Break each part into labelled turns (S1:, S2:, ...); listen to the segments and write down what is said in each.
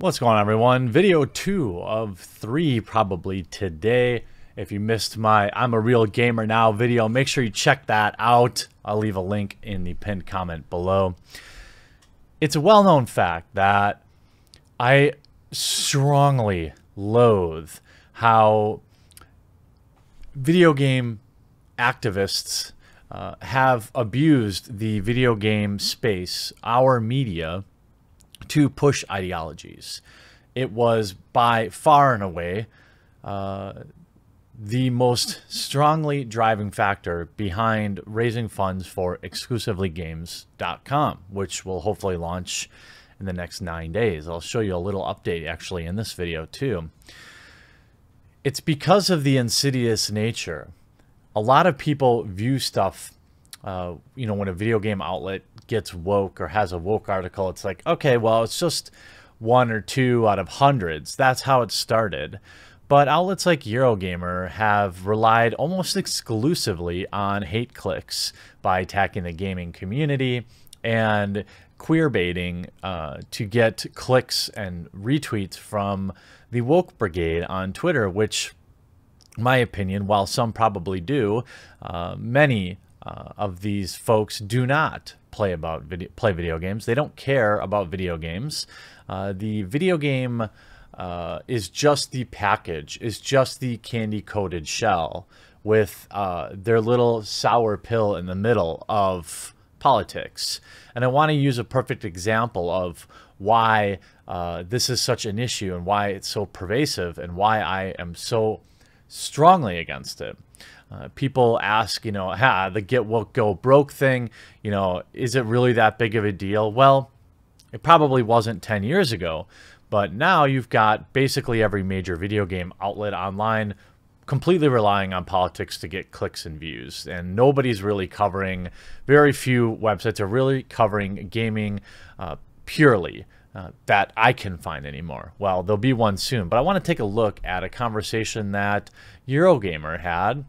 S1: What's going on, everyone? Video 2 of 3 probably today. If you missed my I'm a Real Gamer Now video, make sure you check that out. I'll leave a link in the pinned comment below. It's a well-known fact that I strongly loathe how video game activists have abused the video game space, our media, to push ideologies. It was by far and away the most strongly driving factor behind raising funds for exclusivelygames.com, which will hopefully launch in the next 9 days. I'll show you a little update actually in this video too. It's because of the insidious nature. A lot of people view stuff, when a video game outlet gets woke or has a woke article, it's like, okay, well, it's just 1 or 2 out of hundreds. That's how it started. But outlets like Eurogamer have relied almost exclusively on hate clicks by attacking the gaming community and queer baiting to get clicks and retweets from the woke brigade on Twitter, which, in my opinion, while some probably do, many of these folks do not play video games. They don't care about video games. The video game is just the package, is just the candy-coated shell with their little sour pill in the middle of politics. And I want to use a perfect example of why this is such an issue and why it's so pervasive and why I am so strongly against it. People ask, the get woke go broke thing, is it really that big of a deal? Well, it probably wasn't 10 years ago, but now you've got basically every major video game outlet online completely relying on politics to get clicks and views, and nobody's really covering, very few websites are really covering gaming purely. That I can find anymore. Well, there'll be one soon, but I want to take a look at a conversation that Eurogamer had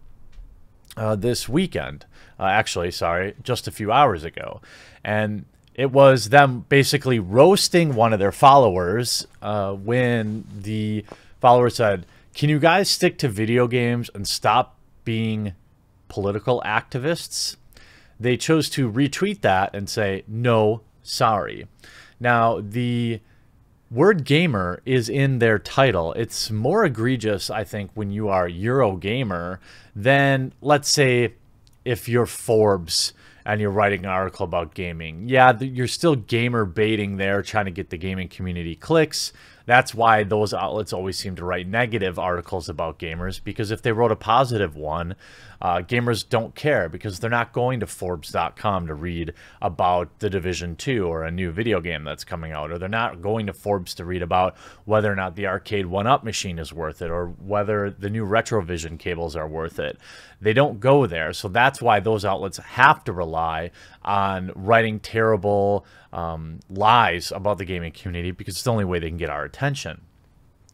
S1: this weekend. Just a few hours ago. And it was them basically roasting one of their followers when the follower said, "Can you guys stick to video games and stop being political activists?" They chose to retweet that and say, "No, sorry." Now, the word gamer is in their title. It's more egregious, I think, when you are Eurogamer than, let's say, if you're Forbes and you're writing an article about gaming. Yeah, you're still gamer baiting there, trying to get the gaming community clicks. That's why those outlets always seem to write negative articles about gamers, because if they wrote a positive one, gamers don't care because they're not going to Forbes.com to read about The Division 2 or a new video game that's coming out, or they're not going to Forbes to read about whether or not the arcade 1-up machine is worth it or whether the new Retrovision cables are worth it. They don't go there, so that's why those outlets have to rely on writing terrible lies about the gaming community, because it's the only way they can get our attention.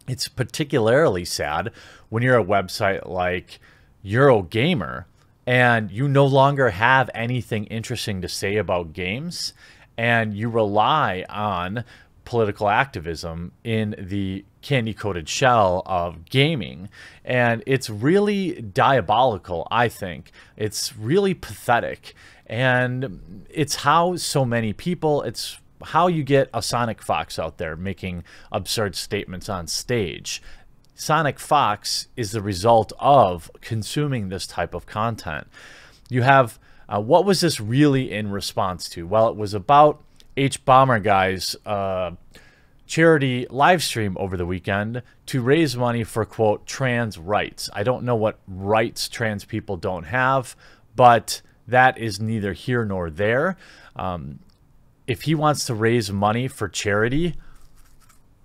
S1: It's particularly sad when you're a website like Eurogamer and you no longer have anything interesting to say about games and you rely on political activism in the candy-coated shell of gaming. And it's really diabolical, I think. It's really pathetic. And it's how so many people, it's how you get a Sonic Fox out there making absurd statements on stage. Sonic Fox is the result of consuming this type of content. You have, what was this really in response to? Well, it was about Bomber Guy's charity live stream over the weekend to raise money for, quote, trans rights. I don't know what rights trans people don't have, but that is neither here nor there. If he wants to raise money for charity,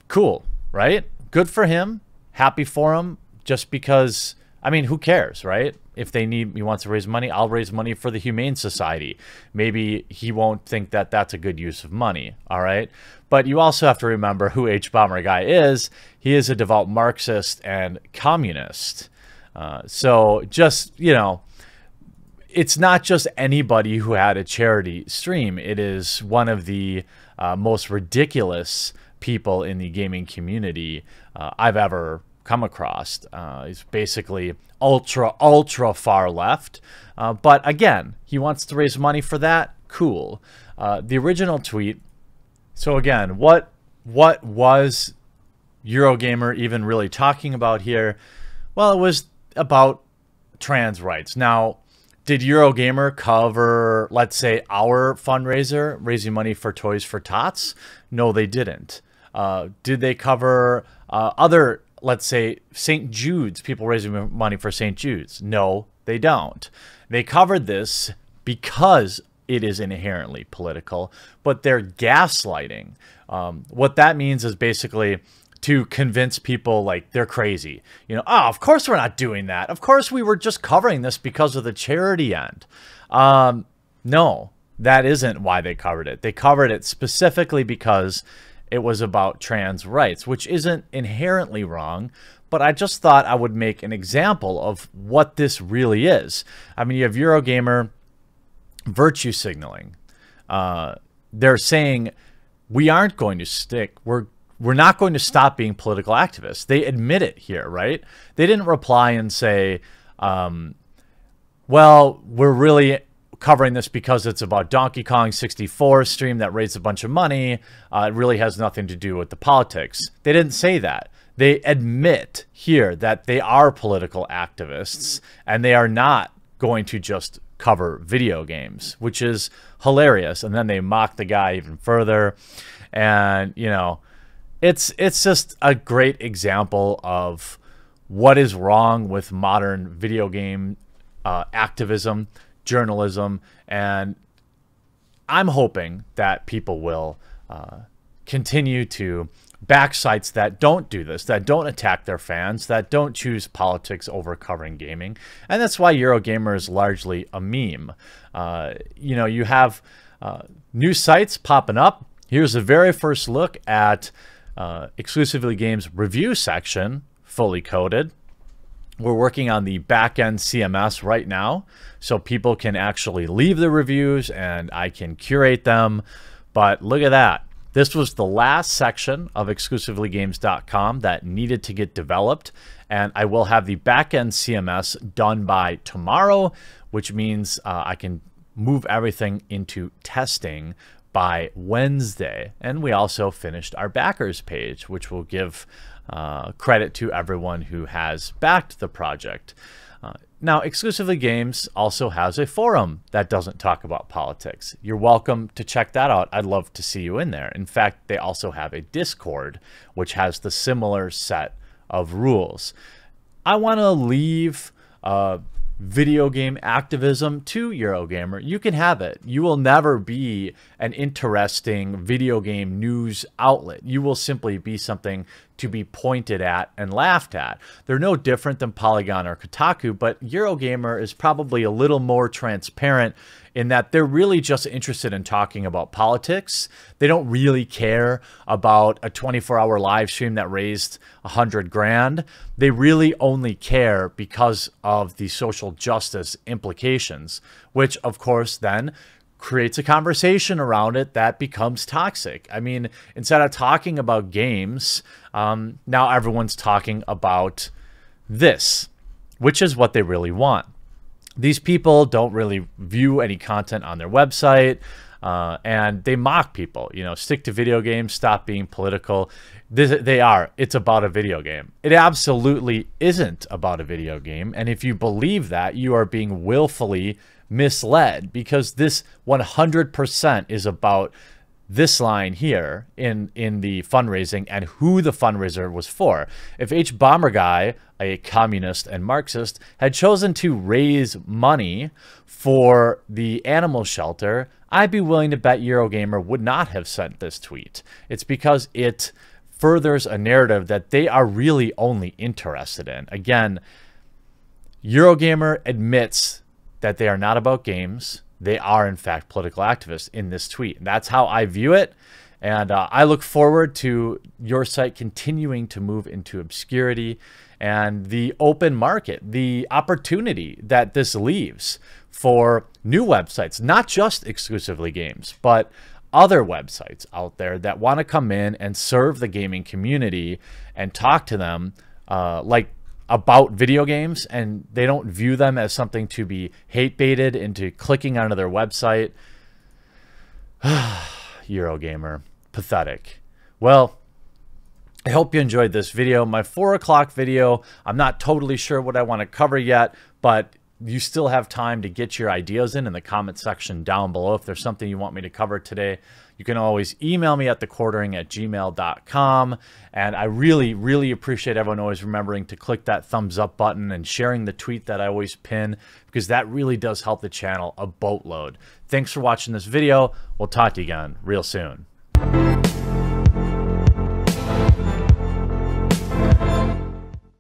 S1: cool, right? Good for him. Happy for him. Just because, I mean, who cares, right? If he wants to raise money, I'll raise money for the Humane Society. Maybe he won't think that that's a good use of money, all right? But you also have to remember who Bomber Guy is. He is a devout Marxist and communist. So just, it's not just anybody who had a charity stream. It is one of the most ridiculous people in the gaming community I've ever come across. He's basically ultra far left. But again, he wants to raise money for that. Cool. The original tweet. So again, what was Eurogamer even really talking about here? Well, it was about trans rights. Now, did Eurogamer cover, let's say, our fundraiser, raising money for Toys for Tots? No, they didn't. Did they cover other, let's say, St. Jude's, people raising money for St. Jude's? No, they don't. They covered this because it is inherently political, but they're gaslighting. What that means is basically to convince people like they're crazy. You know, oh, of course we're not doing that. Of course we were just covering this because of the charity end. No, that isn't why they covered it. They covered it specifically because it was about trans rights, which isn't inherently wrong, but I just thought I would make an example of what this really is. I mean, you have Eurogamer virtue signaling. They're saying we aren't going to stick. We're not going to stop being political activists. They admit it here, right? They didn't reply and say, well, we're really covering this because it's about Donkey Kong 64 stream that raised a bunch of money. It really has nothing to do with the politics. They didn't say that. They admit here that they are political activists and they are not going to just cover video games, which is hilarious. And then they mock the guy even further. And, you know, it's just a great example of what is wrong with modern video game activism, journalism, and I'm hoping that people will continue to back sites that don't do this, that don't attack their fans, that don't choose politics over covering gaming. And that's why Eurogamer is largely a meme. You know, you have new sites popping up. Here's the very first look at Exclusively Games review section, fully coded. We're working on the back-end CMS right now, so people can actually leave the reviews and I can curate them. But look at that. This was the last section of exclusivelygames.com that needed to get developed, and I will have the back-end CMS done by tomorrow, which means I can move everything into testing by Wednesday. And we also finished our backers page, which will give credit to everyone who has backed the project. Now, Exclusively Games also has a forum that doesn't talk about politics. You're welcome to check that out. I'd love to see you in there. In fact, they also have a Discord, which has the similar set of rules. I want to leave video game activism to Eurogamer. You can have it. You will never be an interesting video game news outlet. You will simply be something to be pointed at and laughed at. They're no different than Polygon or Kotaku, but Eurogamer is probably a little more transparent in that they're really just interested in talking about politics. They don't really care about a 24-hour live stream that raised 100 grand. They really only care because of the social justice implications, which of course then creates a conversation around it that becomes toxic. I mean, instead of talking about games, now everyone's talking about this, which is what they really want. These people don't really view any content on their website, and they mock people. You know, stick to video games, stop being political. It's about a video game. It absolutely isn't about a video game. And if you believe that, you are being willfully misled, because this 100% is about this line here in the fundraising and who the fundraiser was for. If H. Bomber Guy, a communist and Marxist, had chosen to raise money for the animal shelter, I'd be willing to bet Eurogamer would not have sent this tweet. It's because it furthers a narrative that they are really only interested in. Again, Eurogamer admits that they are not about games. They are, in fact, political activists in this tweet. That's how I view it. And I look forward to your site continuing to move into obscurity and the open market, the opportunity that this leaves for new websites, not just Exclusively Games, but other websites out there that want to come in and serve the gaming community and talk to them like about video games, and they don't view them as something to be hate baited into clicking onto their website. Eurogamer. Pathetic. Well, I hope you enjoyed this video. My 4 o'clock video, I'm not totally sure what I want to cover yet, but you still have time to get your ideas in the comment section down below. If there's something you want me to cover today, you can always email me at thequartering@gmail.com. And I really, really appreciate everyone always remembering to click that thumbs up button and sharing the tweet that I always pin, because that really does help the channel a boatload. Thanks for watching this video. We'll talk to you again real soon.